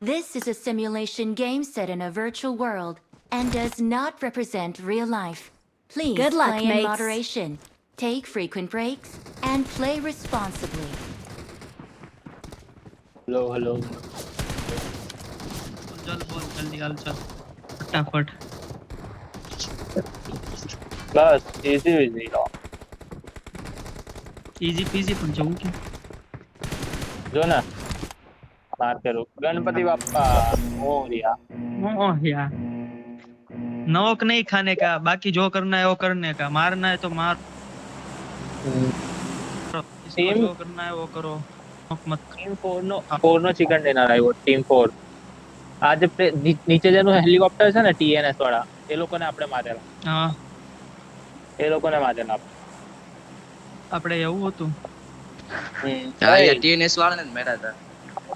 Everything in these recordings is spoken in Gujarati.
This is a simulation game set in a virtual world and does not represent real life. Please Good luck, play in mates. moderation, take frequent breaks, and play responsibly. Hello चल बोल जल्दी हाल चल फटाफट बस इजी इजी लो इजी पीजी पण જવું કે जो ना मार करो गणपति बाप्पा मोरिया ओह यार नौक नहीं खाने का बाकी जो करना है वो करने का मारना है तो मार इसको जो करना है वो करो नौक मत टीम 4 નો ચિકન ડિનર આવ્યો ટીમ 4 આજે નીચે જેનું હેલિકોપ્ટર છે ને ટીએનએસ વાળા એ લોકોને આપણે મારેલા હા એ લોકોને મારેલા આપણે એવું હતું હા યાર ટીએનએસ વાળાને જ માર્યા હતા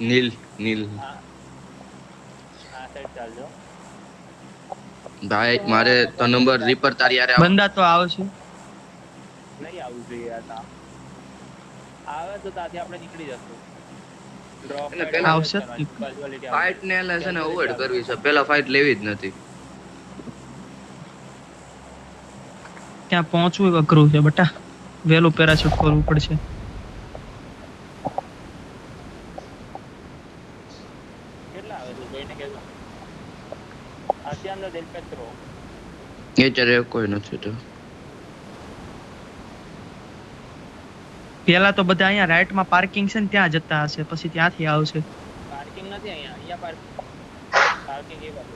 નીલ આ સાઈડ ચાલજો ભાઈ મારે તો નંબર રીપર તારી યારે બંદા તો આવશે નહીં આવું જોઈએ આ આવે તો ત્યાંથી આપણે નીકળી જશું એને પહેલા આવશે ફાઇટ ને એટલે છે ને અવોઇડ કરવી છે પહેલા ફાઇટ લેવી જ નથી ત્યાં પહોંચવું અઘરું છે બટા વેલું પેરાશૂટ કરવું પડશે કેટલા આવે છે જોઈને કેજો હાસિયાનો દિલ પેટ્રો એ ચારે કોઈ નથી તો પેલા તો બધા અહીંયા રાઈટ માં પાર્કિંગ છે ને ત્યાં જતા હશે પછી ત્યાંથી આવશે પાર્કિંગ નથી અહીંયા પાર્કિંગ એ બાજુ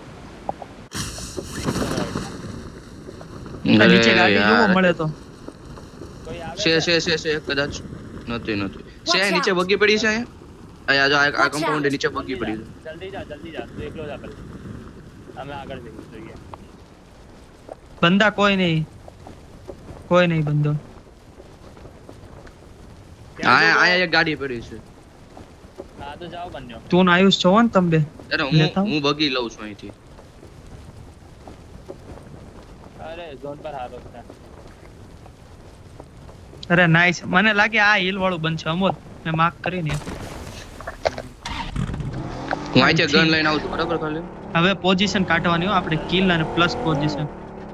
નીચે ગાડી જોવો મળે તો કોઈ આવે છે કદાચ નથી છે નીચે બગી પડી છે અહીંયા જો આ કમ્પાઉન્ડ નીચે બગી પડી છે જલ્દી જા તું એકલો જા પેલા અમે આગળ જઈએ જોઈએ બંદા કોઈ નહીં બંદો આયા એક ગાડી પડી છે હા તો જાઓ બન્યો તું ને આયુષ છો ને તમે બે અરે લેતા હું બગી લઉં છું અહીંથી અરે ઝોન પર હારો છે અરે નાઈસ મને લાગે આ હિલ વાળું બનશે અમોલ મેં માર્ક કરીને હું અહીંથી ગન લઈને આવું છું બરાબર ખાલી હવે પોઝિશન કાઢવાની હો આપણે કિલ અને પ્લસ પોઝિશન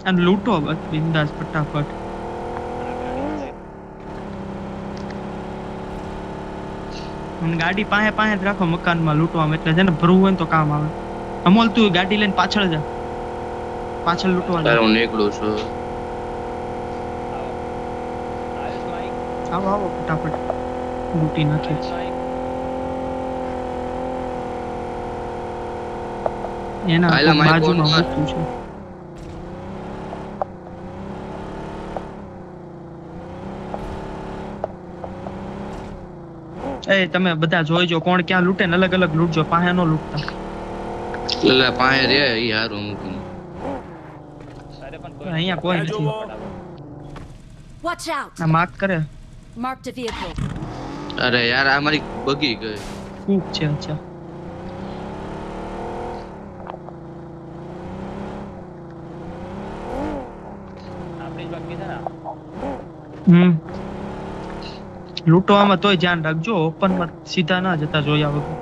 અને લૂંટો બસ બિંદાસ ફટાફટ અને ગાડી પાસે જ રાખો મકાનમાં લૂંટવામાં એટલે છે ને ભરવું હોય ને તો કામ આવે અમોલ તું ગાડી લઈને પાછળ જા પાછળ લૂંટવા તારે જા હું નીકળું છું આયુષ માઈક આવો ફટાફટ લૂંટી નાખી એના આયલા માઈક બાજુમાં ઓન કર. મૂક્યું છે એ તમે બધા જોઈજો કોણ ક્યાં લૂંટે ને અલગ અલગ લૂંટજો પાસે નો લૂંટતા એટલે પાસે રે ઈ હારું મૂકું અરે પણ કોઈ અહીંયા કોઈ નથી Watch out! આ માર્ક કરે Marked a vehicle. અરે યાર આ મારી બગી ગઈ કૂક છે અચ્છા આપણી જ બાકી છે ને લૂંટવામાં તોય ધ્યાન રાખજો ઓપન માં સીધા ના જતા જોયા વગર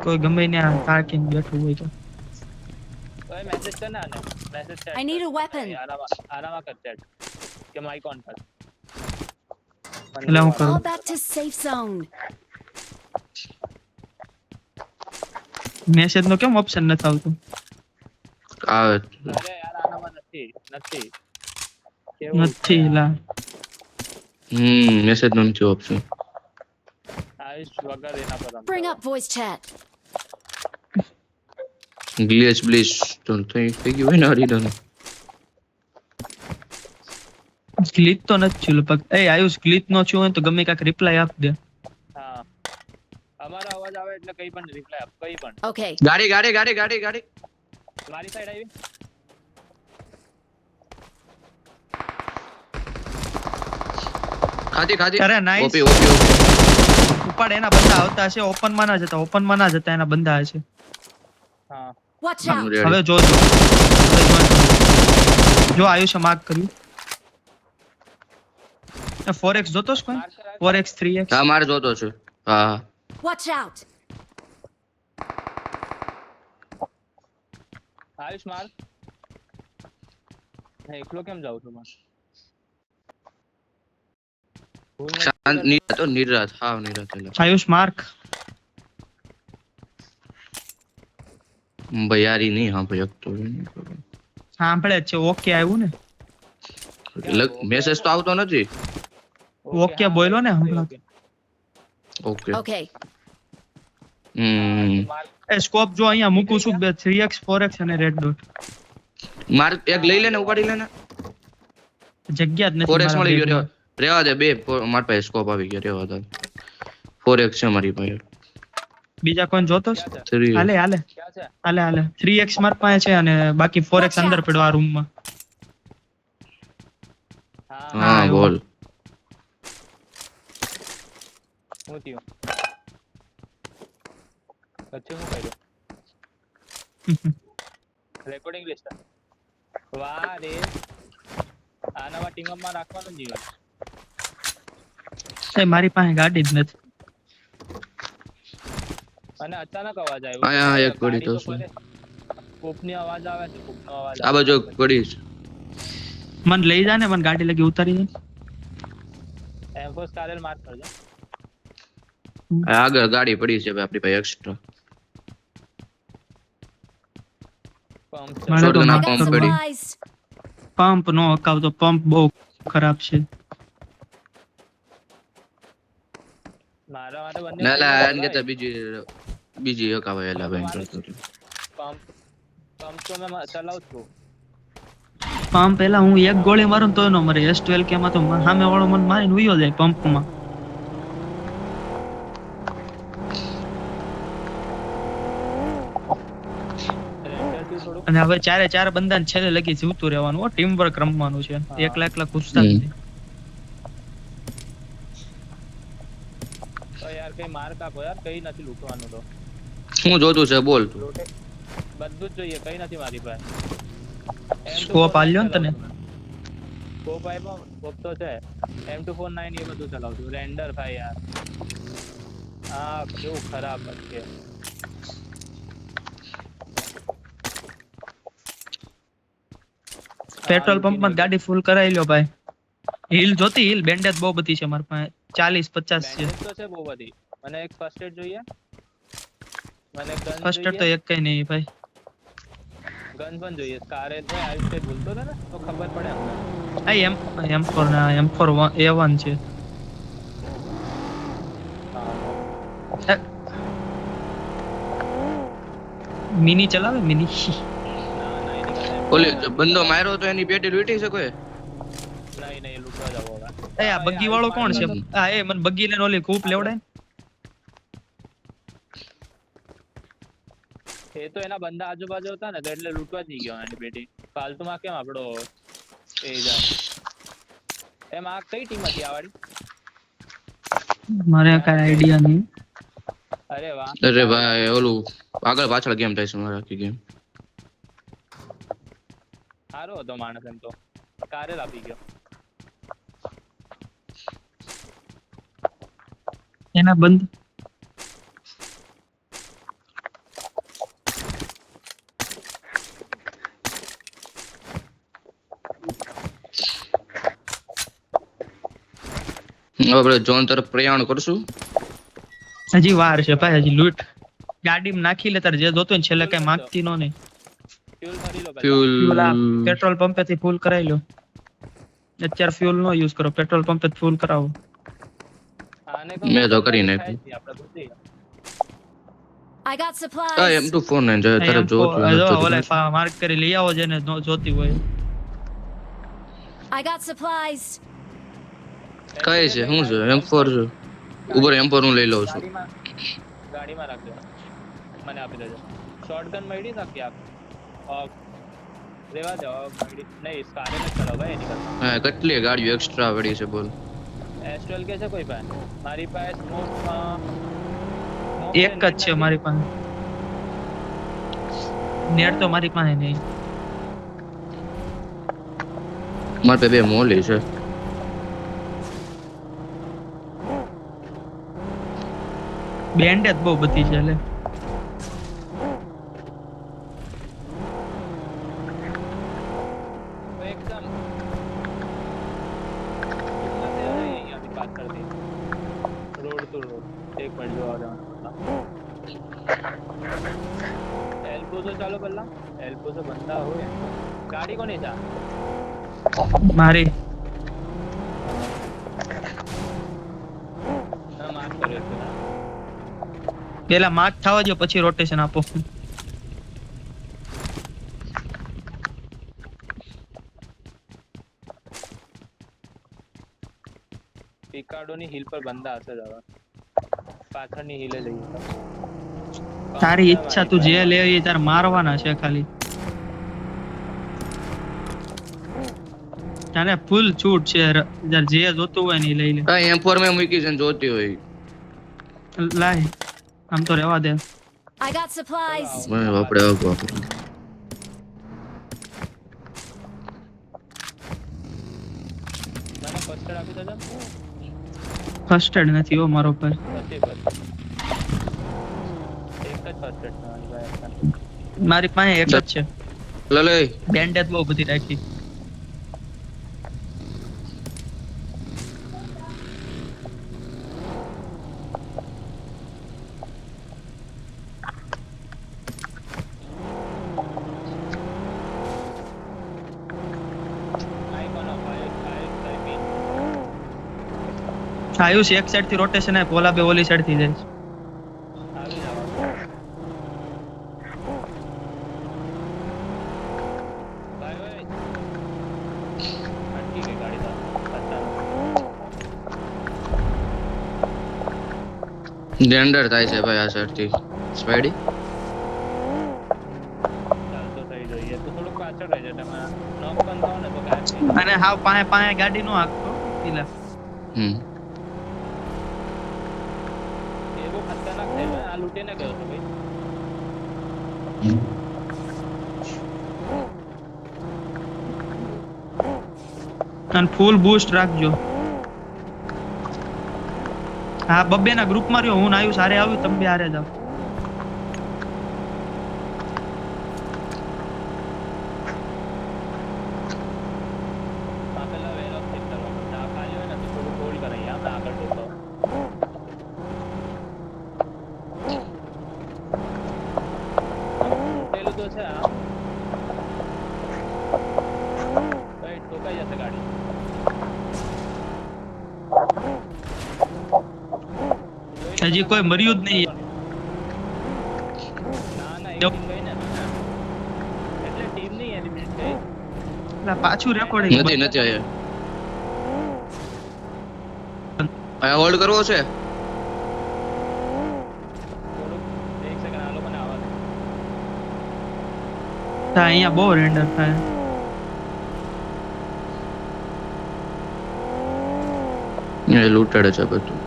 કોઈ ગમે ને પાર્કિંગ બેઠું હોય તો કોઈ મેસેજ કર ને આને message chat I need a weapon. આરામાં કર ચેટ કે માઈક ઓન કર એટલે હું કરું Fall back to safe zone. Message નો કેમ ઓપ્શન નથી આવતું આવે અરે યાર આનામાં નથી કેવું નથી લા મેસેજ નો નથી ઓપ્શન આયુષ વગર એના પર રમતો. Bring up voice chat. Glitch બ્લિચ તો થઈ ગયું હોય ને હરીડન ગ્લિચ તો નથી થયું લગભગ એ આયુષ ગ્લિચ નો થયું હોય તો ગમે કાંઈક રિપ્લાય આપ દે હા અમારો અવાજ આવે એટલે કઈ પણ રિપ્લાય આપ કઈ પણ Okay. ગાડી મારી સાઈડ આવી ખાધી અરે નાઈસ ઓપી ઉપાડ એના બંદા આવતા હશે ઓપન માં ના જતા એના બંદા હશે હા Watch out! હવે જોજો જો આયુષે માર્ક કર્યું 4x જોતો છે કોઈ 4x 3x હા મારે જોતો છે હા Watch out! આયુષ માર હું એકલો કેમ જાઉં છું માર શાંત નિરાત હો, નિરાત હાવ નિરાત એટલે આયુષ માર્ક ભાઈ યારી નહીં હા ભાઈ તો સાંભળે જ છે ઓકે આવ્યું ને મેસેજ તો આવતો નથી. ઓકે બોલ્યો ને હમણાં ઓકે Okay. એ સ્કોપ જો અહીંયા મૂકું છું 3x 4x અને રેડ ડોટ માર એક લઈ લે ને ઉપાડી લે ને. જગ્યા જ નથી 4x મારા મળી ગયો બેગમાં. રેવા દે બે માર પાસે સ્કોપ આવી ગયો રેવા દે 4x છે મારી પાસે બીજા કોઈ જોતો છે? 3 હાલે હાલે ક્યાં છે હાલે હાલે 3x મારા પાસે છે અને બાકી 4x અંદર પડ્યો આ રૂમમાં. હા હા એવું. બોલ હું થયું પછી હું કર્યું રેકોર્ડિંગ લિસ્ટ વાહ રે આનામાં ટીમ અપમાં રાખવાનું જીવન એ મારી પાસે ગાડી જ નથી. અને અચાનક અવાજ આવ્યો આયા એક પડી તો છે. કોપની અવાજ આવે છે કોપનો અવાજ આ બાજુ પડી છે. મને લઈ જા ને મને ગાડી લગી ઉતારી દે. એમ્ફોસ કારેલ માર કરજો આ આગળ ગાડી પડી છે ભાઈ આપણી પાસે એક્સ્ટ્રા પંપ મને તો છોડ દો ના I got પંપ પડી supplies. પંપ નો હકાવતો પંપ બહુ ખરાબ છે. મારા માટે બંને ના લા પંપ આને કેતા બીજી હકાવે એલા બેન કરતો હતો. પંપ તો મેં ચલાવું છું પંપ પેલા હું એક ગોળી મારું ને તોય નો મરે. S12 કે માં તો સામે વાળો મને મારીને ઉયો જાય પંપમાં. રેન્ડરથી થોડું અને હવે ચારે બંદાને છેલ્લે લગી જીવતું રહેવાનું હો. ટીમ વર્ક રમવાનું છે. એકલા એકલા ઘૂસતા જ નહીં. તો યાર કઈ માર કાપો યાર કઈ નથી લૂંટવાનું તો શું જોતું છે બોલ તું. લૂંટે બધું જ જોઈએ કઈ નથી મારી પાસે સ્કોપ આલ્યો ને તને? સ્કોપ આપ્યો સ્કોપ તો છે M249 એ બધું ચલાવું છું રેન્ડર ભાઈ યાર આ કેવું ખરાબ છે પેટ્રોલ પંપ માં ગાડી ફૂલ કરાવી લ્યો ભાઈ. હીલ જોતી હીલ બેન્ડેજ બહુ બધી છે મારી પાસે 40 50 છે. બેન્ડેજ તો છે બહુ બધી મને એક ફર્સ્ટ એડ જોઈએ મને ગન ફર્સ્ટ એડ તો એક કઈ નહીં ભાઈ. ગન પણ જોઈએ કારે છે આવી રીતે બોલતો હતો ને તો ખબર પડે અમને આ M4 ના M4 A1 છે. હા મિની ચલાવે મિની. ના ના એની પાસે ઓલે બંદો માર્યો તો એની પેટી લૂંટી શકે નહીં લૂંટવા જાવ હવે એ આ બગ્ગી વાળો કોણ છે? આ એ મને બગ્ગી લઈને ઓલી કૂપ લેવડાય. એ તો એના બંદા આજુબાજુ હતા ને તો એટલે લૂંટવા જ નહીં ગયો એની પેટી ફાલતુમાં કેમ આપણો એ જાય એમ આ કઈ ટીમ હતી આ વાળી મારે કઈ આઈડિયા નહીં. અરે વાહ અરે ભાઈ ઓલું આગળ પાછળ ગેમ થાય છે મારે આખી ગેમ. સારો હતો માણસ એમ તો કારેલ આપી ગયો એના બંધ હવે આપણે ઝોન તરફ પ્રયાણ કરશું. હજી વાર છે ભાઈ. હજી લૂટ ગાડીમાં નાખી લે તારે જે જોતું હોય ને છેલ્લે કઈ માંગતી નો નહીં. ફ્યુલ ભરી લો પહેલા. ફ્યુલ આ ફ્યુલ પેટ્રોલ પંપે થી ફૂલ કરાવી લો. અત્યારે ફ્યુલ નો યુઝ કરો પેટ્રોલ પંપે ફૂલ કરાવો. આને મેં તો કરી થાય નાખ્યું. જ નહીં, આપણે ઘૂસી ગયા. I got આ supplies. M249 જાય તારે જોતું ઓલે માર્ક કરી લઈ આવો જેને જોતી હોય. I got supplies. કઈ છે શું છે M4 છે ઉપર M4 હું લઈ લઉં છું. ગાડીમાં રાખજો મને આપી દેજો શોટગન મળી નાખી આપ રેવા જાવ મળી નહીં સ્કારે ને ચલાવ ભાઈ એની કરતા હા કેટલી ગાડીઓ એક્સ્ટ્રા પડી છે બોલ. એસ્ટ્રલ કે છે કોઈ પાસે મારી પાસે સ્મોક એક જ છે મારી પાસે. નેટ તો મારી પાસે નહીં. મારે પાસે બે મોલી છે. બેન્ડેજ બહુ બધી છે એટલે તો એક મિનિટ જોવા દો એલ્બો તો ચાલો પહેલા એલ્બો તો બંદા હોય ગાડી કોની છે મારી ના માર્ક કર્યો છે ના પેલા માર્ક થવા દો પછી રોટેશન આપો પિકાડોની હિલ પર બંદા હશે જ હવે પાછળની હિલે જઈએ તારી ઈચ્છા તું જે લે એ તાર મારવાના છે ખાલી તારે ફૂલ છૂટ છે જે જોતું હોય ને એ લઈ લે આ M4 में મૂકી છે ને જોતી હોય લાય આમ તો રહેવા દે I got supplies. મને આપણે આગો મને ફર્સ્ટ એડ આપી દેજો ફર્સ્ટ એડ નથી હો મારો પર પછી બસ એક જ ફર્સ્ટ એડ તમારી ભાઈ મારી પાસે એક જ છે લે બેન્ડેજ બહુ બધી રાખી આયુષ એક સાઈડ થી રોટેશન આપ ઓલા બે ઓલી સાઈડ થી જાય આવી જાવ ભાઈ ભાઈ અટકી ગઈ ગાડી તો ડેન્ડર થાય છે ભાઈ આ સાઈડ થી સ્પાઈડી ચાલતો થઈ જોઈએ તો થોડું પાછળ રહી જાય તમે નોક પણ થાવ ને તો ગાડી અને હાવ પાસે પાસે ગાડી નો હાંકતો પેલા એવો ખતરનાક છે ને આ લૂટીને ગયો તો ભાઈ અને ફૂલ બૂસ્ટ રાખજો હા બબ્બે ના ગ્રુપ માં રહ્યો હું ને આયુષ હારે આવ્યું તમે બે હારે જાવ પેલા વેલો ચેક કરવા પડશે આ ખાલી હોય ને તો થોડું હોલ્ડ કરાઈએ આપણે આગળ ઢોકો પેલું તો છે આ ભાઈ ઠોકાઈ જશે ગાડી હજી કોઈ મર્યું જ નહીં ના ના એક ટીમ ગઈ ને એટલે ટીમ નહીં એલિમિનેટ થઈ પેલા પાછું રેકોર્ડિંગ નથી આયા હોલ્ડ કરવો છે થોડુંક એક સેકન્ડ આ લોકોને આવવા દે અહીંયા બહુ રેન્ડર થાય એ લૂંટાડે છે બધું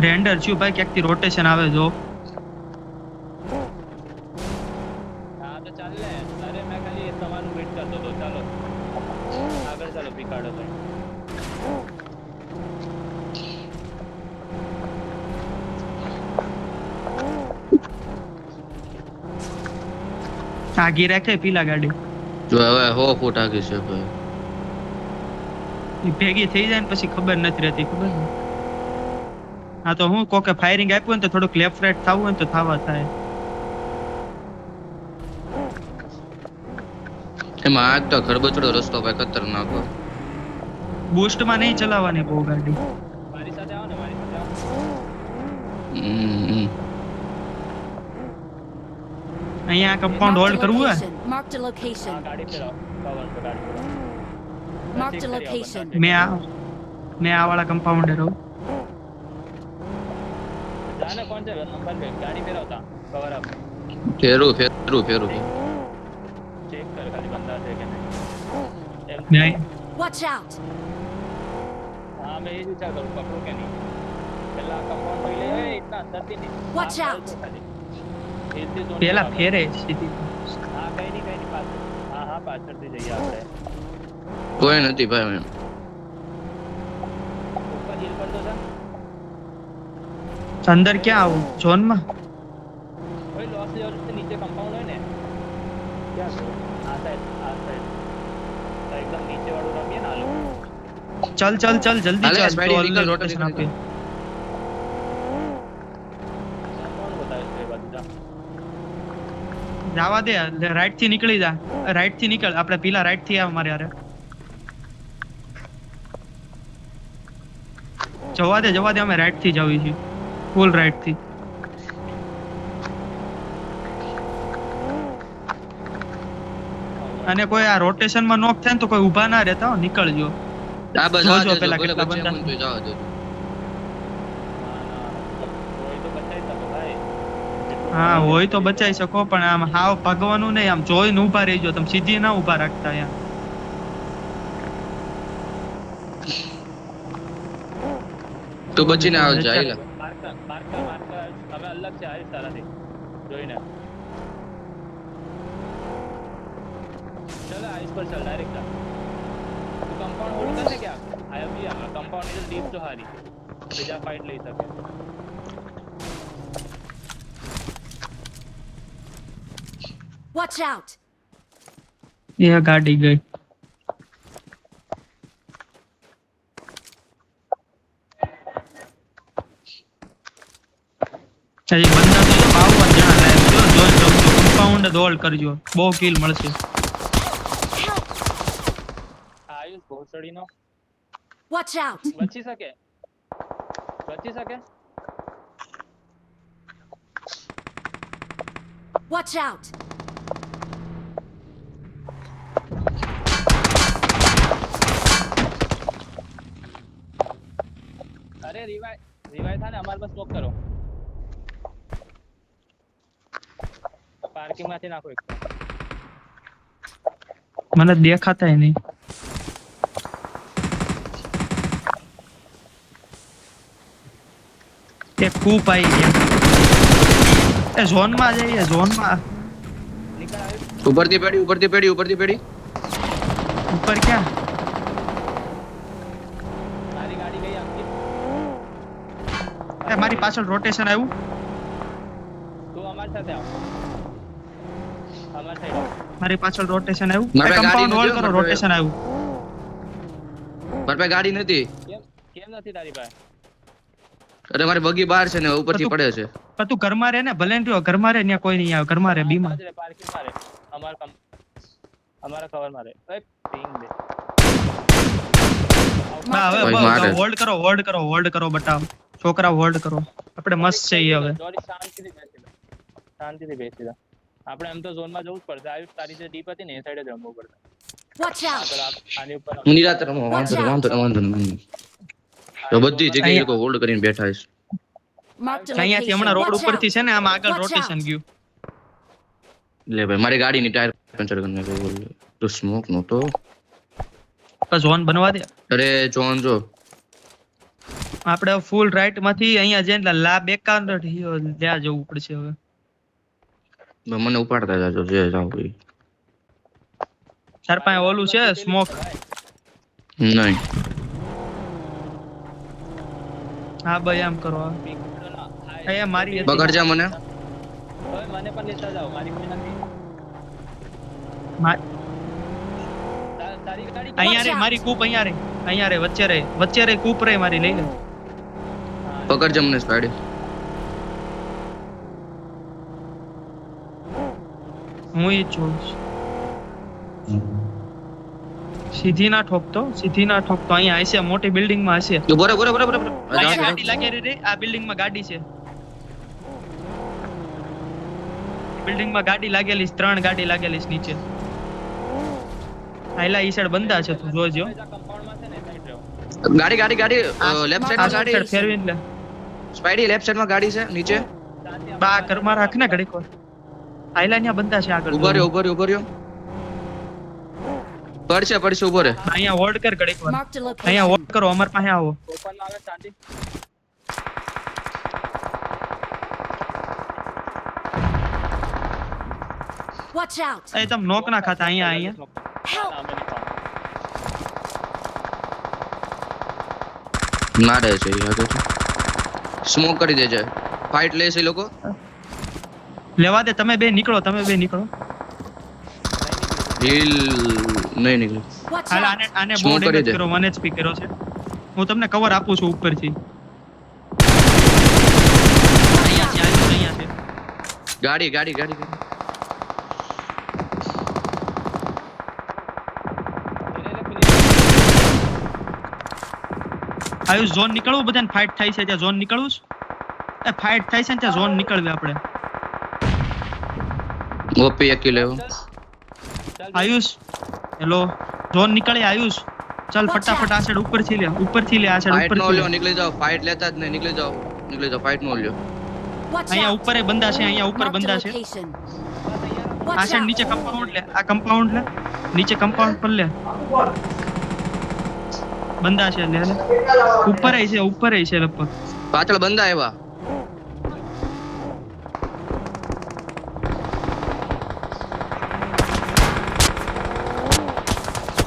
રેન્ડર છું ભાઈ ક્યાંક થી રોટેશન આવે જો હા તો ચાલ ને અરે મેં ખાલી તમારું વેટ કરતો તો ચાલો આગળ ચાલો પિકાડો ભાઈ આગી રાખે પીલા ગાડી જો હવે 100 ફૂટ આગી છે ભાઈ ઈ ભેગી થઈ જાય ને પછી ખબર નથી રહેતી ખબર ને હા તો હું કોકે ફાયરિંગ આપ્યું ને તો થોડુંક લેફ્ટ રાઈટ થવું હોય ને તો થવા થાય એમાં આગ તો ખરબચડો રસ્તો ભાઈ ખતરનાક હોય બૂસ્ટ માં નહીં ચલાવવાની બહુ ગાડી મારી સાથે આવો ને મારી સાથે આવો અહીંયા કમ્પાઉન્ડ હોલ્ડ કરવું હે Marked a હા location. ગાડી પર આવો કવર પર ગાડી પર આવો. Marked a Check કરી આવો location. બધા. મેં આ વાળા કમ્પાઉન્ડર રહું જાને કોણ છે નંબર બે ગાડી પર આવતા કવર આપ ફેરું ચેક કર ખાલી બંદા છે કે નહીં એમ મેં Watch out! हाँ मैं ये विचार करूँ पकड़ू क्या नहीं पहला कंपाउंड पहले है इतना अंदर भी नहीं Watch हाँ, out. खाली। इतनी जोन પેલા पे ફેરે સીધી हाँ कहीं नहीं पाछળ हाँ हाँ पाछળ से जाइए આપણે કોઈ નથી ભાઈ ऊपर हिल पर तो था અંદર ક્યાં આવું ઝોન માં वही लॉस लेवल से नीचे कंपाउंड है ने क्या है आ साइड तो एकदम नीचे वालों रमिए ना लो चल जल्दी હાલે, चल સ્પાઈડી તો નીકળ, રોટેશન નીકળ, આપી જાવા દે રાઈટ થી નીકળી જા રાઈટ થી નીકળ આપણે પેલા રાઈટ થી આવ મારે યાર જવા દે અમે રાઈટ થી જાવી છીએ ફૂલ રાઈટ થી અને કોઈ આ રોટેશન માં નોક થાય ને તો કોઈ ઊભા ના રહેતા હો નીકળજો આ બસ જોજો આ પેલા પેલા કેટલા બચ્ચા બંદા મને તો જવા દો કોઈ તો બચાવી શકો ભાઈ હા હોય તો બચાઈ શકો પણ આમ હાવ ભાગવાનું નહીં આમ જોઈને ઊભા રહીજો તમે સીધી ના ઊભા રાખતા યાર તો બચીને આવ જાય માર્કર હવે અલગ છે આયુષ તારાથી જોઈને चल आइस पर चल डायरेक्ट जा तू कंपाउंड होल्ड कर ले क्या आया भी आ कंपाउंड इज डीप तो हारी बिना फाइट ले सके Watch out! ये गाड़ी गई चलिए बंदा तो बावन जણા લાગે જો કમ્પાઉન્ડ હોલ્ડ કરજો બહુ કિલ મળશે आयुष घोसड़ी नो Watch out! बची सके Watch out! अरे रिवाइव था ना हमारे पास स्मोक करो पार्किंग માંથી નાખો એક મને દેખાતા હી નહીં તે કૂપ આવી ગયા એ ઝોન માં જઈએ ઝોન માં निकल आयुष ઉપરથી પેડી ઉપર ક્યાં मारी गाड़ी गई आपकी એ મારી પાછળ રોટેશન આવ્યું तू हमारे साथ आओ हमारे साइड મારી પાછળ રોટેશન આવ્યું મારે ગાડી કમ્પાઉન્ડ હોલ્ડ નથી, કરો મારે રોટેશન આવ્યું મારી પાસે ગાડી નથી કેમ નથી તારી પાસે અરે મારી બગી બહાર છે ને ઉપરથી પડે છે પણ તું ઘરમાં રહે ને ભલે ને રહ્યો ઘરમાં રહે ત્યાં કોઈ નહીં આવે ઘરમાં રહે બીમાં પાર્કિંગ માં રે हमारा कवर मारे ए पिंग दे બા હવે ભાઈ મારે. હોલ્ડ કરો બતાવ છોકરા હોલ્ડ કરો આપણે મસ્ત છે ઈ હવે જોડી શાંતિથી બેસી જા આપણે એમ તો ઝોન માં જવું જ પડશે આયુષ તારી જે ડીપ હતી ને એ સાઈડે જ રમવું પડશે Watch out! આગળ આની ઉપર હું નિરાતે રમવા વાંધો નહીં તો બધી જગ્યાએ લોકો હોલ્ડ કરીને બેઠા છે Marked a અહીંયાથી location. હમણાં રોડ Watch ઉપરથી out! છે ને આમ આગળ Watch રોટેશન out. ગયું લે ભાઈ મારી ગાડીની ટાયર પંચર કરીને બોલ તો સ્મોક નહોતો તો ઝોન બનવા દે અરે જોન જો આપણે ફૂલ રાઈટ માંથી અહીંયા જઈને લા બેકાર ત્યાં જવું પડશે હવે મને ઉપાડતા જાજો જે જાવ એ ચાર પાંચ ઓલું છે સ્મોક નહીં હા ભાઈ આમ કરો અહીંયા મારી હતી. બગડ જા મને હવે મને પણ લેતા જાઓ મારી કોઈ નથી મા- તારી ગાડી અહીંયા રે મારી કૂપ અહીંયા રે વચ્ચે રે કૂપ રે મારી લઈ લે પકડ જા મને સ્પાઈડ હું ઈ જ જોઉં છું. સીધી ના ઠોકતો અહીંયા હશે મોટી બિલ્ડિંગ માં હશે બરાબર અહીંયા ગાડી લાગેલી રે આ બિલ્ડિંગ માં ગાડી છે બિલ્ડિંગ માં ગાડી લાગેલી છે 3 ગાડી લાગેલી છે નીચે આયલા ઈ સાઈડ બંધા છે તું જોજો કમ્પાઉન્ડ માં છે ને સાઈડ રહો ગાડી લેફ્ટ આ સાઈડ સાઈડ ગાડી ફેરવીને લે સ્પાઈડી લેફ્ટ સાઈડ માં ગાડી છે નીચે બા ઘરમાં રાખ ને ઘડીક વાર આયલા ન્યા બંધા છે આગળ ઉભો રહ્યો પડશે ઉભો રે અહીંયા હોલ્ડ કર ઘડીક વાર Marked a location. અહીંયા હોલ્ડ કરો અમાર પાસે આવો ઓપન માં આવે શાંતિ Watch out! એ તમ નોક ના ખાતા અહીંયા Help! મારે છે યાદ છે સ્મોક કરી દેજે ફાઇટ લે છે એ લોકો લેવા દે તમે બે નીકળો હિલ નહીં નીકળી Watch હાલ out! આને બહુ Smoke કરી ડેમેજ દે. કર્યો મને જ પી કર્યો છે હું તમને કવર આપું છું ઉપરથી અહીંયા છે ગાડી આયુષ ઝોન નીકળવું, બધાને ફાઇટ થાય છે ત્યાં ઝોન નીકળવું છે? એ ફાઇટ થાય છે ને ત્યાં ઝોન નીકળવી આપણે. ઓપી એક કિલ લેવો. આયુષ હેલો, ઝોન નીકળે આયુષ. ચાલ ફટાફટ આ સાઈડ ઉપરથી લે, ઉપરથી લે, આ સાઈડ ફાઇટ નો ઉપરથી લ્યો, લે. નીકળી જાઓ. ફાઇટ લેતા જ નહીં, નીકળી જાઓ. નીકળી જાઓ, ફાઇટ નો લ્યો. Watch અહીંયા out! ઉપર એ બંદા છે, અહીંયા ઉપર Marked a બંદા છે. location. આ Watch સાઈડ out! નીચે કમ્પાઉન્ડ લે, આ કમ્પાઉન્ડ લે, નીચે કમ્પાઉન્ડ પર લે. બંદા છે લે લે. ઉપર છે લગભગ. પાછળ બંદા આવ્યા.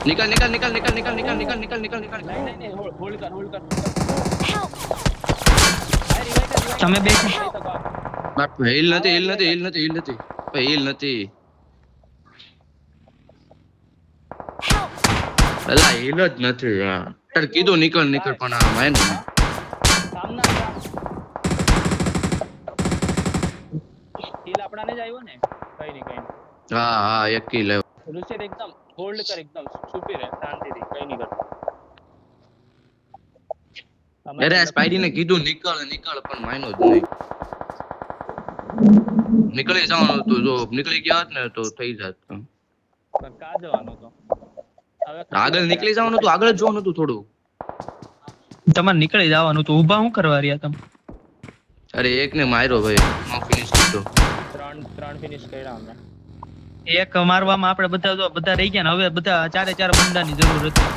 निकल निकल निकल निकल निकल निकल निकल निकल निकल निकल नहीं होल्ड कर Help! તમે બે બાપ હિલ નથી હિલ નથી હિલ નથી હિલ નથી ભાઈ હિલ નથી Help! અલા હિલ જ નથી યાર તાર કીધું નીકળ નીકળ પણ આ મેન સામના હિલ આપણાને જ આવ્યો ને કઈ નહીં હા હા એક કિલ લેવ રુચિત એકદમ હોલ્ડ કર એકદમ છુપી રહે શાંતિથી કઈ નહીં કરતો અરે સ્પાઈડી ને કીધું નીકળ નીકળ પણ માયનો જ નહીં નીકળી જવાનું હતું જો નીકળી ગયા હોત ને તો થઈ જાત પણ કા જવાનું તો હવે આગળ નીકળી જવાનું હતું આગળ જ જોવાનું હતું થોડું તમારે નીકળી જવાનું તો ઊભા શું કરવા રહ્યા તમે? અરે એક ને માર્યો ભાઈ નો ફિનિશ કર્યો ત્રણ ફિનિશ કર્યા અમે એક મારવામાં આપણે બધા રહી ગયા ને હવે બધા ચારે ચાર બંદાની જરૂર હતી.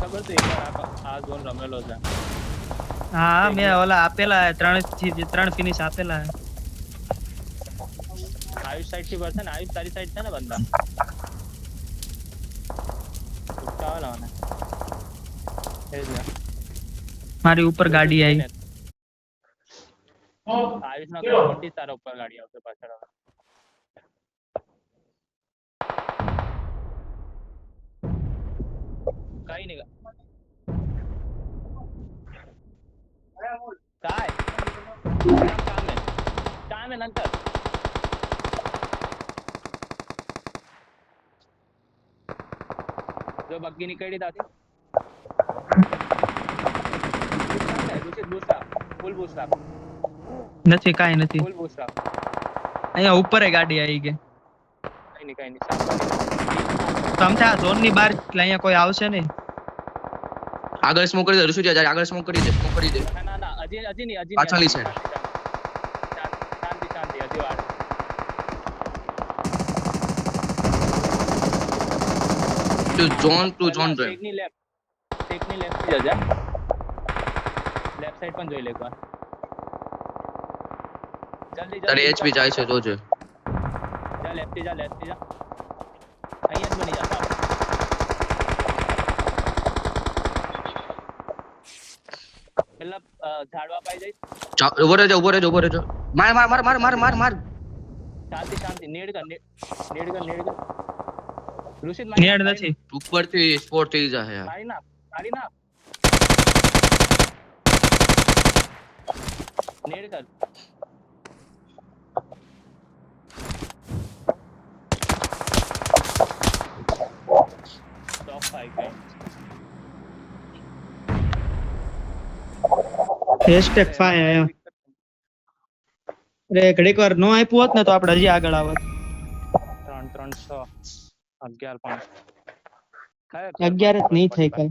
ખબર છે આ ઝોન રમેલો છે હા મેં ઓલા આપેલા ત્રણ ફિનિશ આપેલા. આયુષ સાઈડ થી પડશે ને આયુષ તારી સાઈડ છે ને બંદા ઉઠાવેલા મને એ જ ને મારી ઉપર ગાડી આવી. આયુષ ના કોઈ મોટી તારા ઉપર ગાડી આવશે પાછળ હવે કઈ નહીં काय काम है नंतर जो बग्गी निकली दादी फुल बूस्टर નથી કાઈ નથી. फुल बूस्टर અહીંયા ઉપર ગાડી આવી ગઈ. कहीं नहीं सामने સમથે આ ઝોન ની બહાર એટલે અહીંયા કોઈ આવશે નહીં. આગળ સ્મોક કરી દે ઋષિ જા આગળ સ્મોક કરી દે ना ना अजय अजय नहीं પાછળની સાઈડ शांति शांति अजय वाला ટુ ઝોન રે ટેકની લેફ્ટ થી જજા લેફ્ટ સાઈડ પણ જોઈ લે એકવાર જલ્દી તારે એચપી જાય છે જોજે જા લેફ્ટ થી જા અહીંયા જ બની જા પેલા ઝાડવા પાઈ જઈ ઉભો રહેજો માર શાંતિ નેડ કર ઋષિત નેડ નથી. ઉપરથી સ્પોટ થઈ જાય યાર મારી ના નેડ કર ટોપ 5 ગઈ #5 આયા. અરે ઘડીક વાર નો આપ્યું હોત ને તો આપણે હજી આગળ આવત. 3 3 6 11 5 11 જ નહીં થાય કઈ.